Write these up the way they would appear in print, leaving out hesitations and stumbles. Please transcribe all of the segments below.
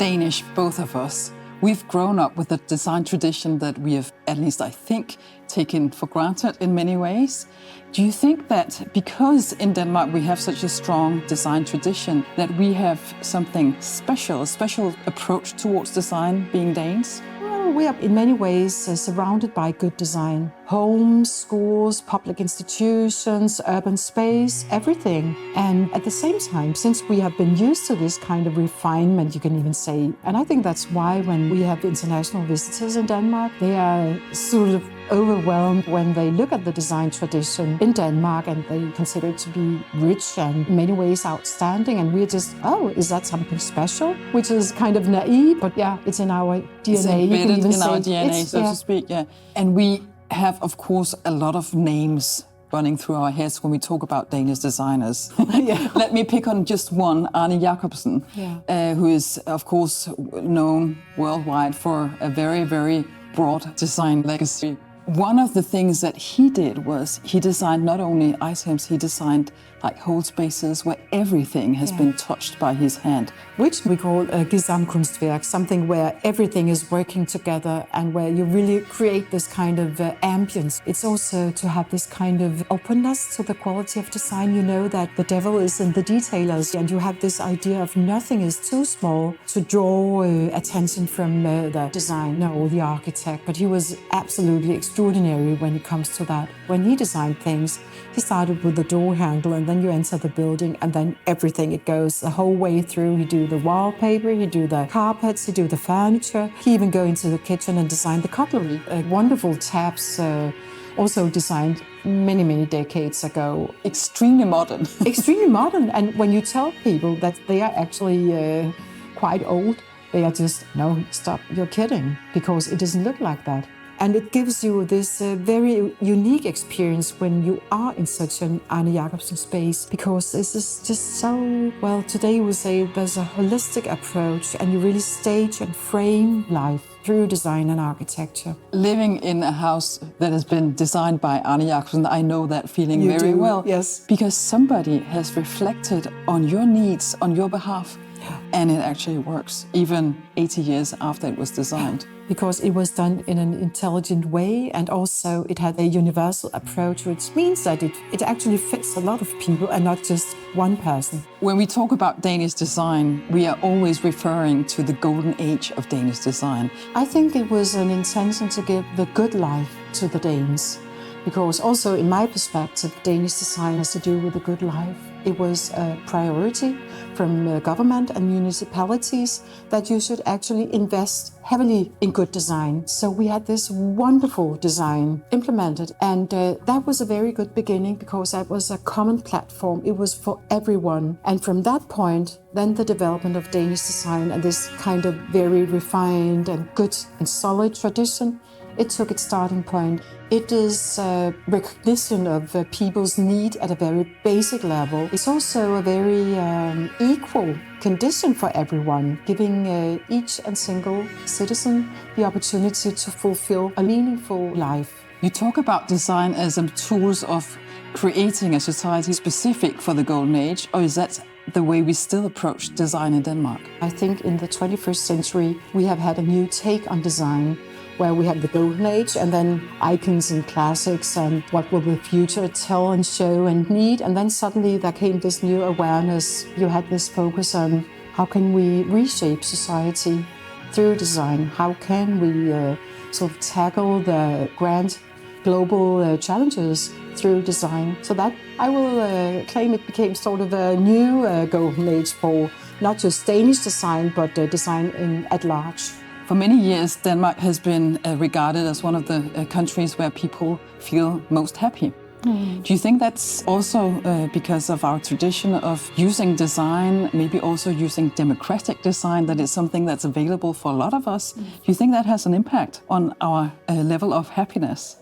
Danish, both of us. We've grown up with a design tradition that we have, at least I think, taken for granted in many ways. Do you think that because in Denmark we have such a strong design tradition, that we have something special, a special approach towards design being Danes? Well, we are in many ways surrounded by good design. Homes, schools, public institutions, urban space, everything. And at the same time, since we have been used to this kind of refinement, you can even say, and I think that's why when we have international visitors in Denmark, they are sort of overwhelmed when they look at the design tradition in Denmark and they consider it to be rich and in many ways outstanding. And we're just, oh, is that something special? Which is kind of naive, but yeah, it's in our DNA. It's embedded in our DNA, so to speak, yeah. And we have, of course, a lot of names running through our heads when we talk about Danish designers. Let me pick on just one, Arne Jacobsen, who is, of course, known worldwide for a very, very broad design legacy. One of the things that he did was he designed not only items, he designed like whole spaces where everything has been touched by his hand. Which we call a Gesamtkunstwerk, something where everything is working together and where you really create this kind of ambience. It's also to have this kind of openness to the quality of design. You know that the devil is in the details, and you have this idea of nothing is too small to draw attention from the designer or the architect. But he was absolutely extraordinary when it comes to that. When he designed things, he started with the door handle, and then you enter the building, and then everything, it goes the whole way through. He do the wallpaper, he do the carpets, he do the furniture. He even go into the kitchen and design the cutlery. Wonderful taps, also designed many, many decades ago. Extremely modern. Extremely modern. And when you tell people that they are actually quite old, they are just, no, stop, you're kidding, because it doesn't look like that. And it gives you this very unique experience when you are in such an Arne Jacobsen space, because this is just so, well, today we say there's a holistic approach and you really stage and frame life through design and architecture. Living in a house that has been designed by Arne Jacobsen, I know that feeling very well. Yes. Because somebody has reflected on your needs on your behalf. And it actually works, even 80 years after it was designed. Because it was done in an intelligent way, and also it had a universal approach, which means that it actually fits a lot of people and not just one person. When we talk about Danish design, we are always referring to the golden age of Danish design. I think it was an intention to give the good life to the Danes. Because also, in my perspective, Danish design has to do with a good life. It was a priority from government and municipalities that you should actually invest heavily in good design. So we had this wonderful design implemented, and that was a very good beginning because that was a common platform. It was for everyone. And from that point, then the development of Danish design and this kind of very refined and good and solid tradition, it took its starting point. It is a recognition of people's need at a very basic level. It's also a very equal condition for everyone, giving each and single citizen the opportunity to fulfill a meaningful life. You talk about design as a tools of creating a society specific for the Golden Age, or is that the way we still approach design in Denmark? I think in the 21st century, we have had a new take on design, where we have the Golden Age and then icons and classics and what will the future tell and show and need. And then suddenly there came this new awareness. You had this focus on how can we reshape society through design? How can we sort of tackle the grand global challenges through design? So that I will claim it became sort of a new Golden Age for not just Danish design, but design at large. For many years, Denmark has been regarded as one of the countries where people feel most happy. Do you think that's also because of our tradition of using design, maybe also using democratic design, that is something that's available for a lot of us? Do you think that has an impact on our level of happiness?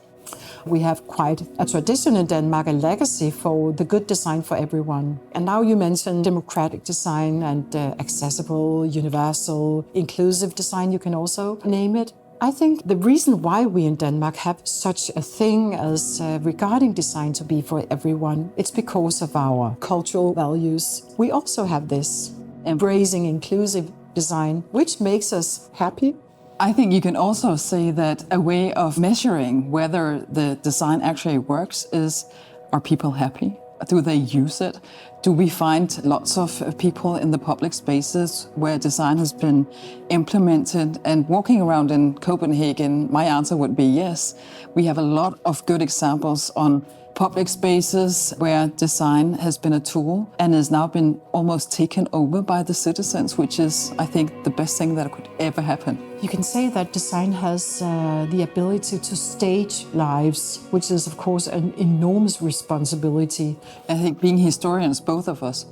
We have quite a tradition in Denmark, a legacy for the good design for everyone. And now you mentioned democratic design and accessible, universal, inclusive design, you can also name it. I think the reason why we in Denmark have such a thing as regarding design to be for everyone, it's because of our cultural values. We also have this embracing inclusive design, which makes us happy. I think you can also say that a way of measuring whether the design actually works is, are people happy? Do they use it? Do we find lots of people in the public spaces where design has been implemented? And walking around in Copenhagen, my answer would be yes. We have a lot of good examples on public spaces where design has been a tool and has now been almost taken over by the citizens, which is, I think, the best thing that could ever happen. You can say that design has the ability to stage lives, which is, of course, an enormous responsibility. I think being historians, both of us,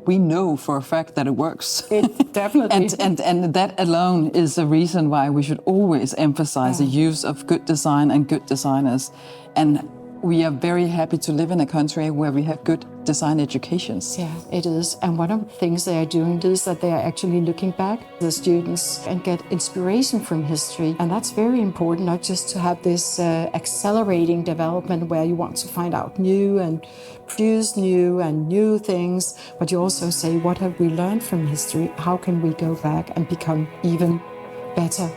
we know for a fact that it works. It definitely. and that alone is the reason why we should always emphasize the use of good design and good designers. And we are very happy to live in a country where we have good design educations. Yeah, it is. And one of the things they are doing is that they are actually looking back at the students and get inspiration from history. And that's very important, not just to have this accelerating development where you want to find out new and produce new things, but you also say, what have we learned from history? How can we go back and become even better?